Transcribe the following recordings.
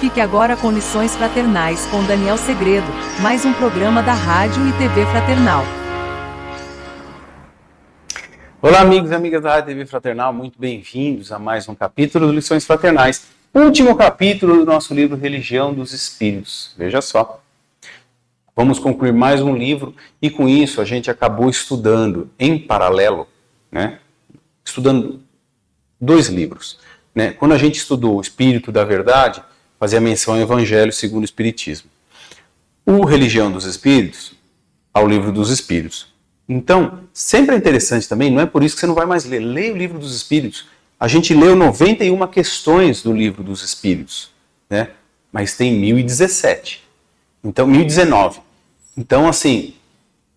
Fique agora com Lições Fraternais com Daniel Segredo, mais um programa da Rádio e TV Fraternal. Olá, amigos e amigas da Rádio e TV Fraternal, muito bem-vindos a mais um capítulo do Lições Fraternais. Último capítulo do nosso livro Religião dos Espíritos. Veja só. Vamos concluir mais um livro e com isso a gente acabou estudando em paralelo, estudando 2 livros. Quando a gente estudou o Espírito da Verdade, fazia menção ao Evangelho segundo o Espiritismo. O Religião dos Espíritos, ao Livro dos Espíritos. Então, sempre é interessante também, não é por isso que você não vai mais ler. Leia o Livro dos Espíritos. A gente leu 91 questões do Livro dos Espíritos, mas tem 1017. Então, 1019. Então, assim,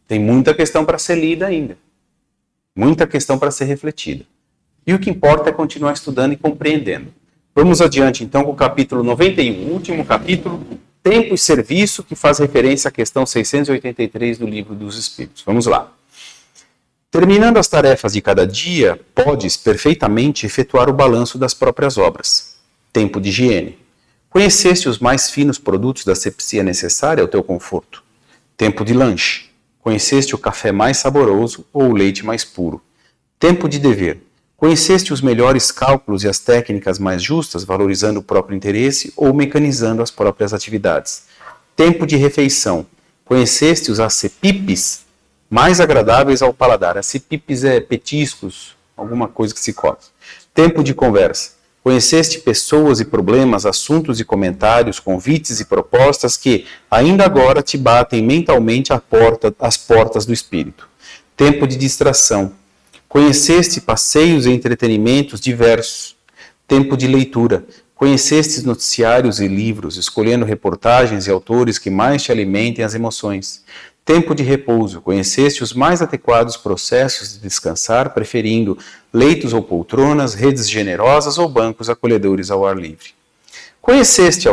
tem muita questão para ser lida ainda. Muita questão para ser refletida. E o que importa é continuar estudando e compreendendo. Vamos adiante, então, com o capítulo 91, último capítulo, Tempo e Serviço, que faz referência à questão 683 do Livro dos Espíritos. Vamos lá. Terminando as tarefas de cada dia, podes perfeitamente efetuar o balanço das próprias obras. Tempo de higiene. Conheceste os mais finos produtos da asepsia necessária ao teu conforto. Tempo de lanche. Conheceste o café mais saboroso ou o leite mais puro. Tempo de dever. Conheceste os melhores cálculos e as técnicas mais justas, valorizando o próprio interesse ou mecanizando as próprias atividades. Tempo de refeição. Conheceste os acepipes mais agradáveis ao paladar. Acepipes é petiscos, alguma coisa que se come. Tempo de conversa. Conheceste pessoas e problemas, assuntos e comentários, convites e propostas que, ainda agora, te batem mentalmente às portas do espírito. Tempo de distração. Conheceste passeios e entretenimentos diversos. Tempo de leitura. Conheceste noticiários e livros, escolhendo reportagens e autores que mais te alimentem as emoções. Tempo de repouso. Conheceste os mais adequados processos de descansar, preferindo leitos ou poltronas, redes generosas ou bancos acolhedores ao ar livre. Conheceste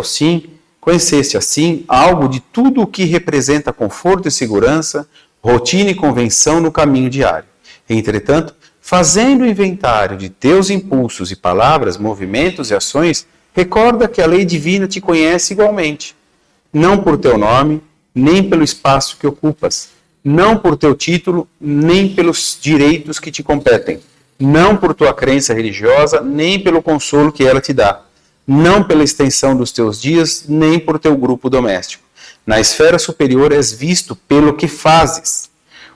assim algo de tudo o que representa conforto e segurança, rotina e convenção no caminho diário. Entretanto, fazendo o inventário de teus impulsos e palavras, movimentos e ações, recorda que a lei divina te conhece igualmente. Não por teu nome, nem pelo espaço que ocupas. Não por teu título, nem pelos direitos que te competem. Não por tua crença religiosa, nem pelo consolo que ela te dá. Não pela extensão dos teus dias, nem por teu grupo doméstico. Na esfera superior és visto pelo que fazes.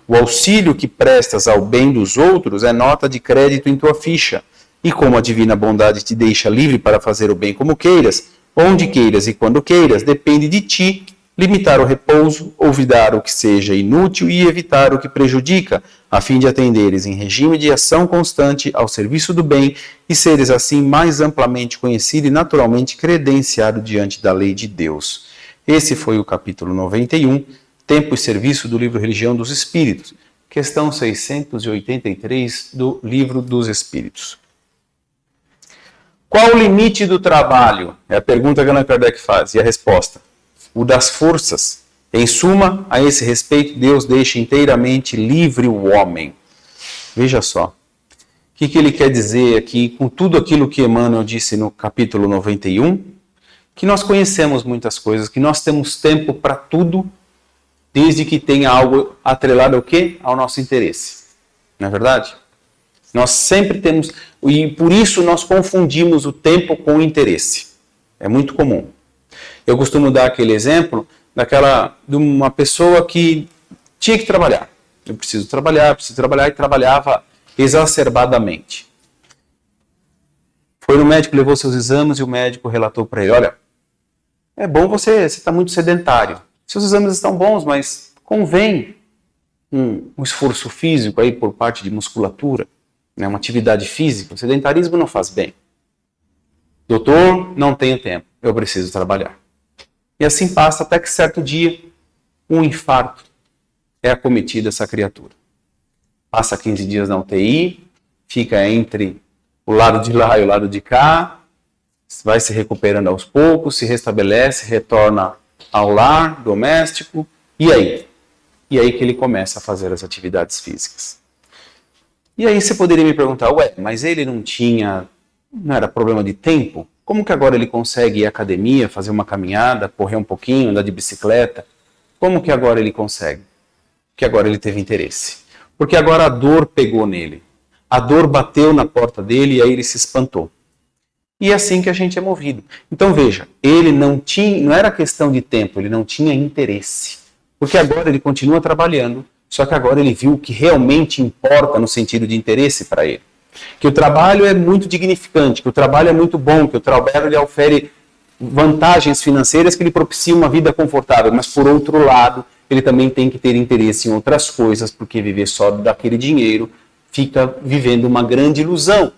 O auxílio que prestas ao bem dos outros é nota de crédito em tua ficha. E como a divina bondade te deixa livre para fazer o bem como queiras, onde queiras e quando queiras, depende de ti limitar o repouso, olvidar o que seja inútil e evitar o que prejudica, a fim de atenderes em regime de ação constante ao serviço do bem e seres assim mais amplamente conhecido e naturalmente credenciado diante da lei de Deus. Esse foi o capítulo 91, Tempo e Serviço do livro Religião dos Espíritos, questão 683 do Livro dos Espíritos. Qual o limite do trabalho? É a pergunta que Allan Kardec faz, e a resposta: o das forças. Em suma, a esse respeito, Deus deixa inteiramente livre o homem. Veja só. O que ele quer dizer aqui com tudo aquilo que Emmanuel disse no capítulo 91? Que nós conhecemos muitas coisas, que nós temos tempo para tudo, desde que tenha algo atrelado ao quê? Ao nosso interesse. Não é verdade? Nós sempre temos, e por isso nós confundimos o tempo com o interesse. É muito comum. Eu costumo dar aquele exemplo de uma pessoa que tinha que trabalhar. Eu preciso trabalhar, e trabalhava exacerbadamente. Foi no médico, levou seus exames e o médico relatou para ele: olha, é bom você está muito sedentário. Seus exames estão bons, mas convém um esforço físico aí por parte de musculatura, uma atividade física. O sedentarismo não faz bem. Doutor, não tenho tempo, eu preciso trabalhar. E assim passa até que certo dia, um infarto é acometido essa criatura. Passa 15 dias na UTI, fica entre o lado de lá e o lado de cá, vai se recuperando aos poucos, se restabelece, retorna ao lar doméstico, e aí? E aí que ele começa a fazer as atividades físicas. E aí você poderia me perguntar: mas ele não tinha Não era problema de tempo? Como que agora ele consegue ir à academia, fazer uma caminhada, correr um pouquinho, andar de bicicleta? Como que agora ele consegue? Porque agora ele teve interesse. Porque agora a dor pegou nele. A dor bateu na porta dele e aí ele se espantou. E é assim que a gente é movido. Então veja, ele não era questão de tempo, ele não tinha interesse. Porque agora ele continua trabalhando, só que agora ele viu o que realmente importa no sentido de interesse para ele. Que o trabalho é muito dignificante, que o trabalho é muito bom, que o trabalho lhe ofere vantagens financeiras que lhe propiciam uma vida confortável, mas por outro lado, ele também tem que ter interesse em outras coisas, porque viver só daquele dinheiro fica vivendo uma grande ilusão.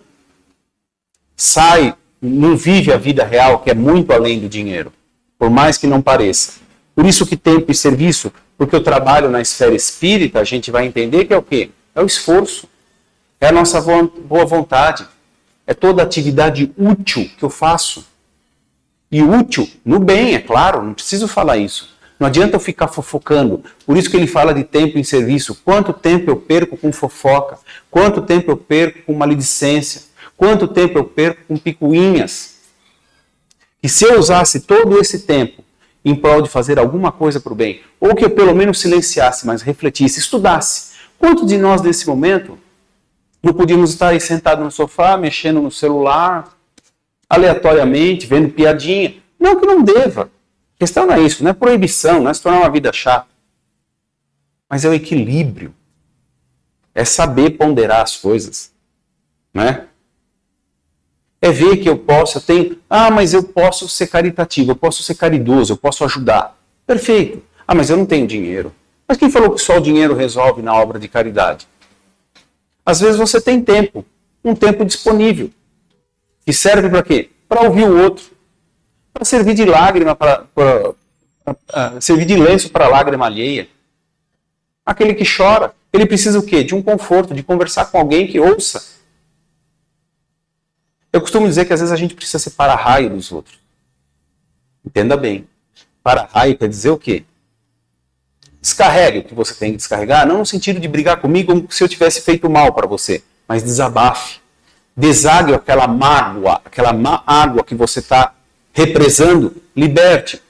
Não vive a vida real, que é muito além do dinheiro, por mais que não pareça. Por isso que tempo e serviço, porque o trabalho na esfera espírita, a gente vai entender que é o quê? É o esforço, é a nossa boa vontade, é toda atividade útil que eu faço. E útil no bem, é claro, não preciso falar isso. Não adianta eu ficar fofocando. Por isso que ele fala de tempo em serviço. Quanto tempo eu perco com fofoca? Quanto tempo eu perco com maledicência? Quanto tempo eu perco com picuinhas? E se eu usasse todo esse tempo em prol de fazer alguma coisa para o bem, ou que eu pelo menos silenciasse, mas refletisse, estudasse, quanto de nós nesse momento não podíamos estar aí sentados no sofá, mexendo no celular, aleatoriamente, vendo piadinha? Não que não deva. A questão não é isso, não é proibição, não é se tornar uma vida chata. Mas é o equilíbrio. É saber ponderar as coisas. Né? É ver que mas eu posso ser caritativo, eu posso ser caridoso, eu posso ajudar. Perfeito. Mas eu não tenho dinheiro. Mas quem falou que só o dinheiro resolve na obra de caridade? Às vezes você tem tempo, um tempo disponível. Que serve para quê? Para ouvir o outro. Para servir de lágrima, servir de lenço para a lágrima alheia. Aquele que chora, ele precisa o quê? De um conforto, de conversar com alguém que ouça. Eu costumo dizer que às vezes a gente precisa ser para-raio dos outros. Entenda bem. Para-raio quer dizer o quê? Descarregue o que você tem que descarregar, não no sentido de brigar comigo como se eu tivesse feito mal para você, mas desabafe. Desague aquela mágoa, aquela má água que você está represando, liberte,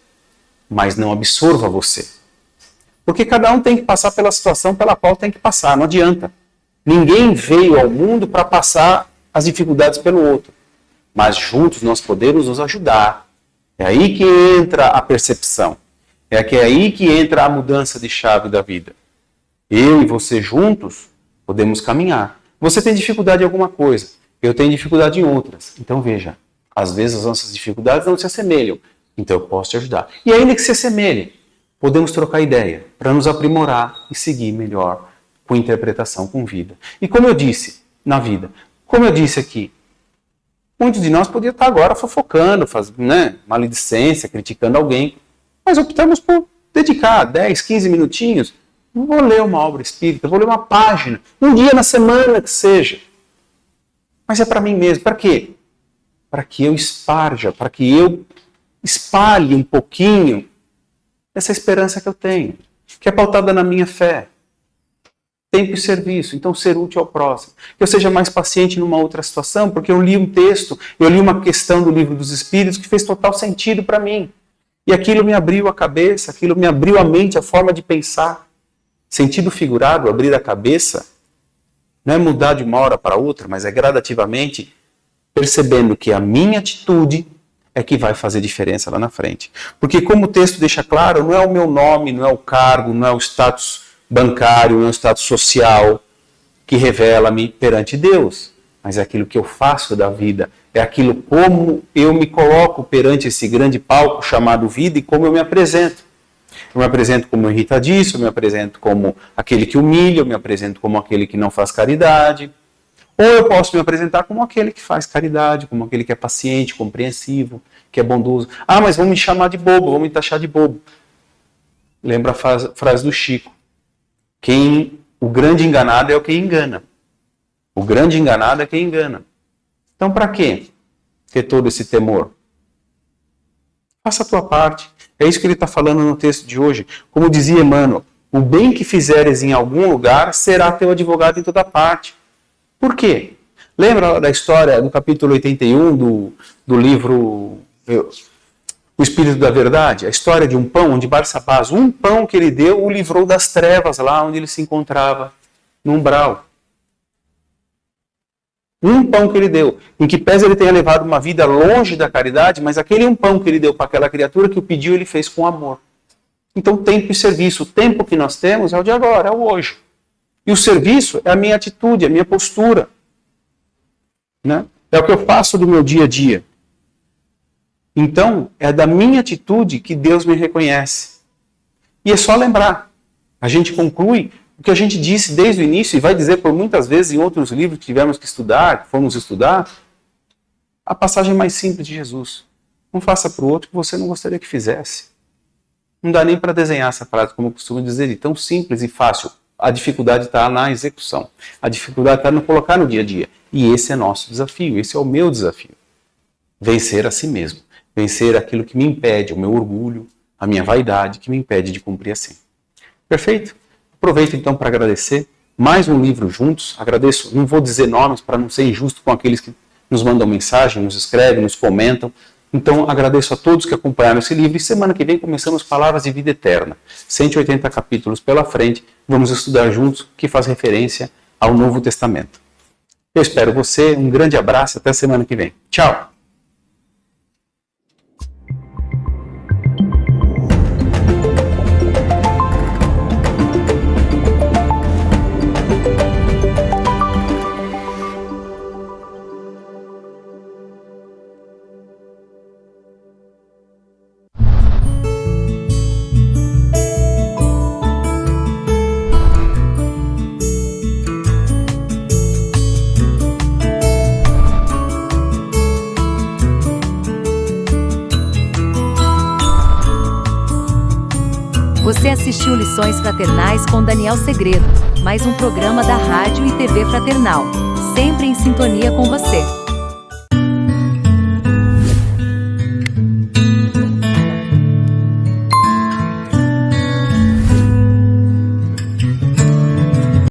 mas não absorva você. Porque cada um tem que passar pela situação pela qual tem que passar, não adianta. Ninguém veio ao mundo para passar as dificuldades pelo outro, mas juntos nós podemos nos ajudar. É aí que entra a percepção, é aí que entra a mudança de chave da vida. Eu e você juntos podemos caminhar. Você tem dificuldade em alguma coisa, eu tenho dificuldade em outras. Então veja, às vezes as nossas dificuldades não se assemelham, então eu posso te ajudar. E ainda que se assemelhe, podemos trocar ideia para nos aprimorar e seguir melhor com interpretação, com vida. E como eu disse, na vida, como eu disse aqui, muitos de nós podiam estar agora fofocando, maledicência, criticando alguém, mas optamos por dedicar 10, 15 minutinhos, vou ler uma obra espírita, vou ler uma página, um dia na semana que seja. Mas é para mim mesmo, para quê? Para que eu esparja, para que eu espalhe um pouquinho essa esperança que eu tenho, que é pautada na minha fé. Tempo e serviço, então ser útil ao próximo. Que eu seja mais paciente numa outra situação, porque eu li um texto, eu li uma questão do Livro dos Espíritos que fez total sentido para mim. E aquilo me abriu a cabeça, aquilo me abriu a mente, a forma de pensar. Sentido figurado, abrir a cabeça, não é mudar de uma hora para outra, mas é gradativamente percebendo que a minha atitude é que vai fazer diferença lá na frente. Porque como o texto deixa claro, não é o meu nome, não é o cargo, não é o status bancário, não é o status social que revela-me perante Deus, mas é aquilo que eu faço da vida, é aquilo como eu me coloco perante esse grande palco chamado vida e como eu me apresento. Eu me apresento como irritadiço, eu me apresento como aquele que humilha, eu me apresento como aquele que não faz caridade. Ou eu posso me apresentar como aquele que faz caridade, como aquele que é paciente, compreensivo, que é bondoso. Mas vão me chamar de bobo, vão me taxar de bobo. Lembra a frase do Chico. O grande enganado é o que engana. O grande enganado é quem engana. Então, para quê ter todo esse temor? Faça a tua parte. É isso que ele está falando no texto de hoje. Como dizia Emmanuel, o bem que fizeres em algum lugar será teu advogado em toda parte. Por quê? Lembra da história do capítulo 81 do livro O Espírito da Verdade? A história de um pão, onde Barsabás, um pão que ele deu, o livrou das trevas lá onde ele se encontrava, no umbral. Um pão que ele deu, em que pese ele tenha levado uma vida longe da caridade, mas aquele um pão que ele deu para aquela criatura que o pediu, ele fez com amor. Então, tempo e serviço. O tempo que nós temos é o de agora, é o hoje. E o serviço é a minha atitude, a minha postura. Né? É o que eu faço do meu dia a dia. Então, é da minha atitude que Deus me reconhece. E é só lembrar. A gente conclui o que a gente disse desde o início, e vai dizer por muitas vezes em outros livros que tivemos que estudar, que fomos estudar, a passagem mais simples de Jesus. Não faça para o outro o que você não gostaria que fizesse. Não dá nem para desenhar essa frase, como eu costumo dizer, de tão simples e fácil. A dificuldade está na execução. A dificuldade está no colocar no dia a dia. E esse é nosso desafio, esse é o meu desafio. Vencer a si mesmo. Vencer aquilo que me impede, o meu orgulho, a minha vaidade, que me impede de cumprir assim. Perfeito? Aproveito então para agradecer. Mais um livro juntos. Agradeço, não vou dizer nomes para não ser injusto com aqueles que nos mandam mensagem, nos escrevem, nos comentam. Então, agradeço a todos que acompanharam esse livro e semana que vem começamos Palavras de Vida Eterna. 180 capítulos pela frente, vamos estudar juntos, que faz referência ao Novo Testamento. Eu espero você, um grande abraço, até semana que vem. Tchau! Você assistiu Lições Fraternais com Daniel Segredo, mais um programa da Rádio e TV Fraternal, sempre em sintonia com você.